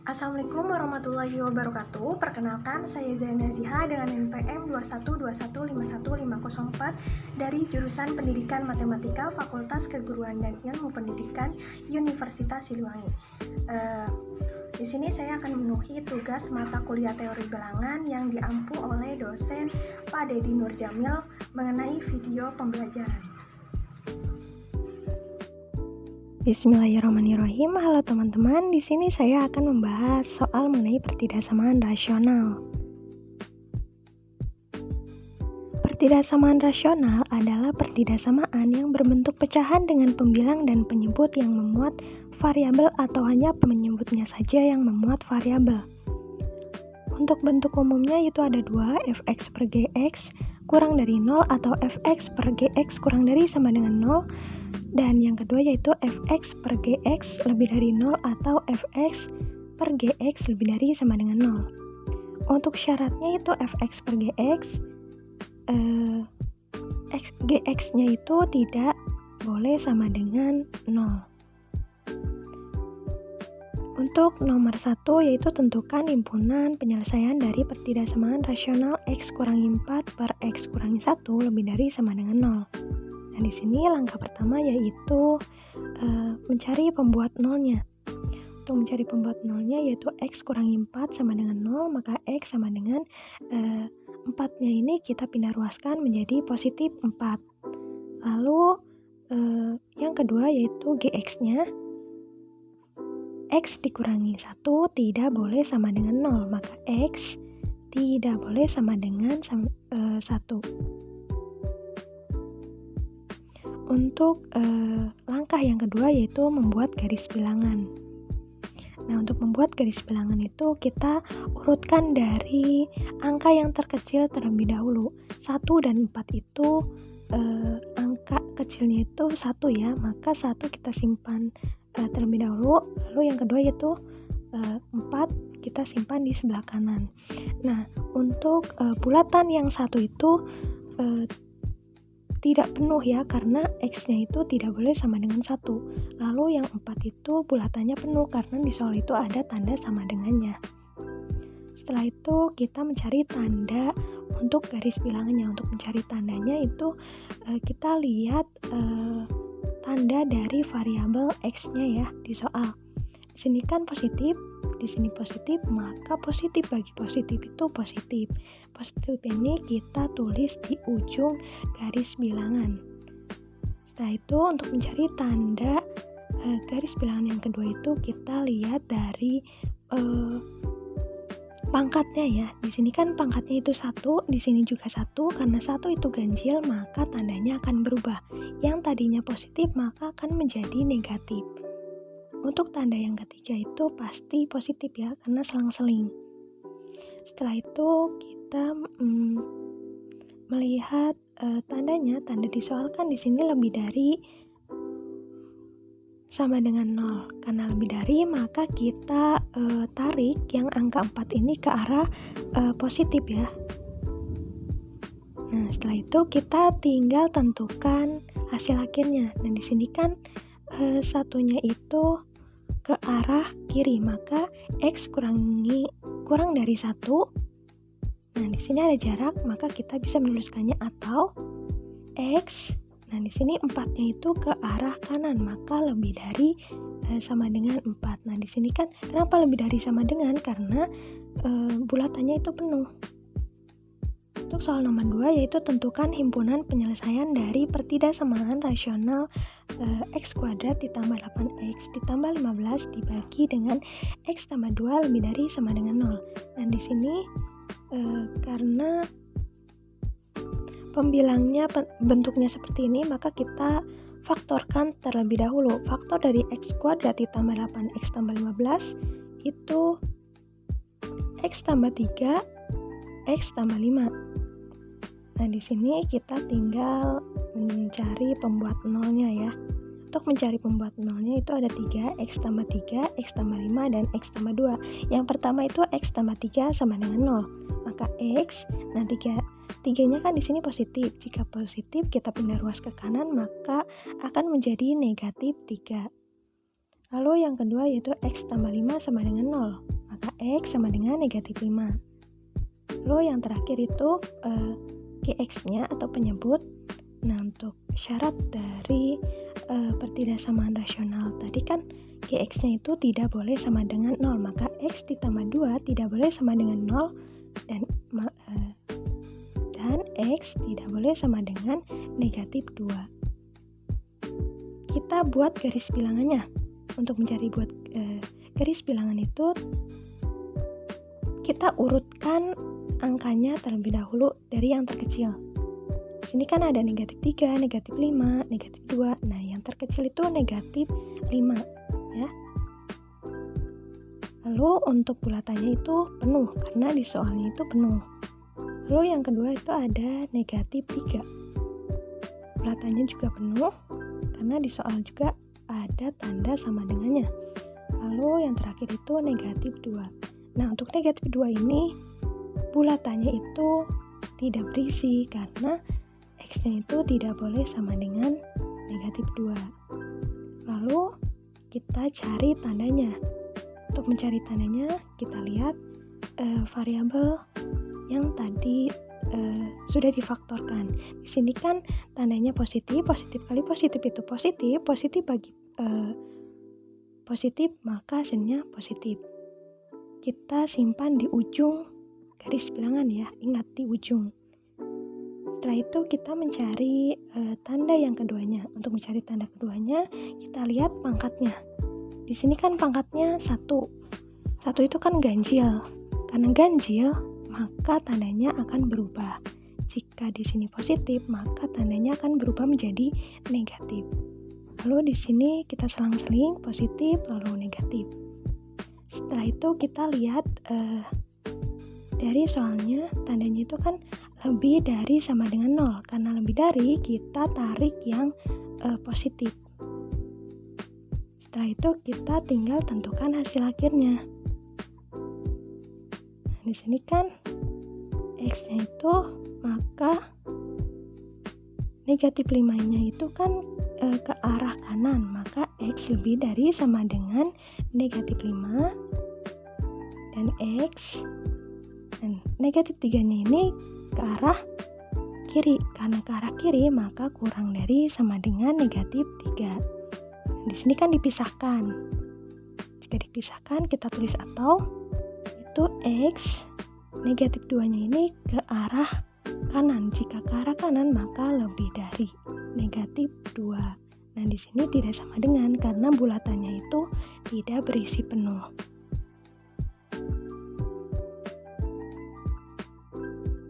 Assalamualaikum warahmatullahi wabarakatuh. Perkenalkan, saya Zaina Ziha dengan NPM 212151504 dari jurusan Pendidikan Matematika Fakultas Keguruan dan Ilmu Pendidikan Universitas Siliwangi. Di sini saya akan memenuhi tugas mata kuliah teori bilangan yang diampu oleh dosen Pak Dedi Nurjamil mengenai video pembelajaran. Bismillahirrahmanirrahim. Halo teman-teman, di sini saya akan membahas soal mengenai pertidaksamaan rasional. Pertidaksamaan rasional adalah pertidaksamaan yang berbentuk pecahan dengan pembilang dan penyebut yang memuat variabel atau hanya penyebutnya saja yang memuat variabel. Untuk bentuk umumnya itu ada dua, fx per gx kurang dari 0 atau fx per gx kurang dari sama dengan 0. Dan yang kedua yaitu fx per gx lebih dari 0 atau fx per gx lebih dari sama dengan 0. Untuk syaratnya itu fx per gx, gx-nya itu tidak boleh sama dengan 0. Untuk nomor 1 yaitu tentukan himpunan penyelesaian dari pertidaksamaan rasional x kurangi 4 per x kurangi 1 lebih dari sama dengan 0. Nah, di sini langkah pertama yaitu mencari pembuat nolnya. Untuk mencari pembuat nolnya yaitu x kurangi 4 sama dengan 0, maka x sama dengan 4-nya ini kita pindah ruaskan menjadi positif 4. Lalu yang kedua yaitu gx-nya, x dikurangi 1 tidak boleh sama dengan 0, maka x tidak boleh sama dengan 1. Untuk langkah yang kedua yaitu membuat garis bilangan. Nah, untuk membuat garis bilangan itu kita urutkan dari angka yang terkecil terlebih dahulu. 1 dan 4 itu angka kecilnya itu 1 ya, maka 1 kita simpan terlebih dahulu. Lalu yang kedua yaitu 4 kita simpan di sebelah kanan. Nah, untuk bulatan yang 1 itu tidak penuh ya, karena x-nya itu tidak boleh sama dengan 1. Lalu yang 4 itu bulatannya penuh karena di soal itu ada tanda sama dengannya. Setelah itu kita mencari tanda untuk garis bilangannya. Untuk mencari tandanya itu kita lihat tanda dari variabel x-nya ya di soal. Di sini kan positif, di sini positif, maka positif bagi positif itu positif. Positif ini kita tulis di ujung garis bilangan. Setelah itu untuk mencari tanda garis bilangan yang kedua itu kita lihat dari pangkatnya ya. Di sini kan pangkatnya itu 1, di sini juga 1. Karena 1 itu ganjil, maka tandanya akan berubah. Yang tadinya positif maka akan menjadi negatif. Untuk tanda yang ketiga itu pasti positif ya, karena selang-seling. Setelah itu kita melihat tandanya. Tanda disoalkan di sini lebih dari sama dengan 0. Karena lebih dari, maka kita tarik yang angka 4 ini ke arah positif ya. Nah, setelah itu kita tinggal tentukan hasil akhirnya. Nah, di sini kan satunya itu ke arah kiri, maka x kurang dari 1. Nah, di sini ada jarak, maka kita bisa menuliskannya atau x. Nah, di sini 4-nya itu ke arah kanan, maka lebih dari sama dengan 4. Nah, di sini kan kenapa lebih dari sama dengan? Karena bulatannya itu penuh. Untuk soal nomor 2 yaitu tentukan himpunan penyelesaian dari pertidaksamaan rasional x kuadrat ditambah 8x ditambah 15 dibagi dengan x tambah 2 lebih dari sama dengan 0. Dan di sini karena pembilangnya bentuknya seperti ini, maka kita faktorkan terlebih dahulu. Faktor dari x kuadrat ditambah 8x tambah 15 itu x tambah 3, x tambah 5. Nah, di sini kita tinggal mencari pembuat nolnya ya. Untuk mencari pembuat nolnya itu ada 3, x tambah 3, x tambah 5, dan x tambah 2. Yang pertama itu x tambah 3 sama dengan 0. Maka x, nah 3-nya kan di sini positif. Jika positif kita pindah ruas ke kanan, maka akan menjadi negatif 3. Lalu yang kedua yaitu x tambah 5 sama dengan 0. maka X sama dengan negatif 5. Lalu yang terakhir itu Gx-nya atau penyebut. Nah, untuk syarat dari pertidaksamaan rasional tadi kan Gx-nya itu tidak boleh sama dengan 0, maka X ditambah 2 tidak boleh sama dengan 0 dan X tidak boleh sama dengan negatif 2. Kita buat garis bilangannya. Untuk mencari garis bilangan itu kita urutkan angkanya terlebih dahulu dari yang terkecil. Sini kan ada negatif 3, negatif 5, negatif 2. Nah, yang terkecil itu negatif 5 ya. Lalu untuk bulatannya itu penuh karena di soalnya itu penuh. Lalu yang kedua itu ada negatif 3. Bulatannya juga penuh karena di soal juga ada tanda sama dengannya. Lalu yang terakhir itu negatif 2. Nah, untuk negatif 2 ini bulatannya itu tidak berisi karena X-nya itu tidak boleh sama dengan negatif 2. Lalu kita cari tandanya. Untuk mencari tandanya kita lihat variabel yang tadi sudah difaktorkan. Di sini kan tandanya positif, positif kali positif itu positif, positif bagi positif maka hasilnya positif. Kita simpan di ujung garis bilangan ya, ingat di ujung. Setelah itu kita mencari tanda yang keduanya. Untuk mencari tanda keduanya kita lihat pangkatnya. Di sini kan pangkatnya 1. 1 itu kan ganjil. Karena ganjil maka tandanya akan berubah. Jika di sini positif, maka tandanya akan berubah menjadi negatif. Lalu di sini kita selang-seling positif lalu negatif. Setelah itu kita lihat dari soalnya tandanya itu kan lebih dari sama dengan 0. Karena lebih dari kita tarik yang positif. Setelah itu kita tinggal tentukan hasil akhirnya. Nah, di sini kan X-nya itu maka negatif 5-nya itu kan ke arah kanan, maka X lebih dari sama dengan negatif 5 dan X dan negatif 3-nya ini ke arah kiri. Karena ke arah kiri maka kurang dari sama dengan negatif 3. Di sini kan dipisahkan. Jika dipisahkan kita tulis atau itu X negatif 2-nya ini ke arah kanan. Jika ke arah kanan maka lebih dari negatif 2. Nah, di sini tidak sama dengan karena bulatannya itu tidak berisi penuh.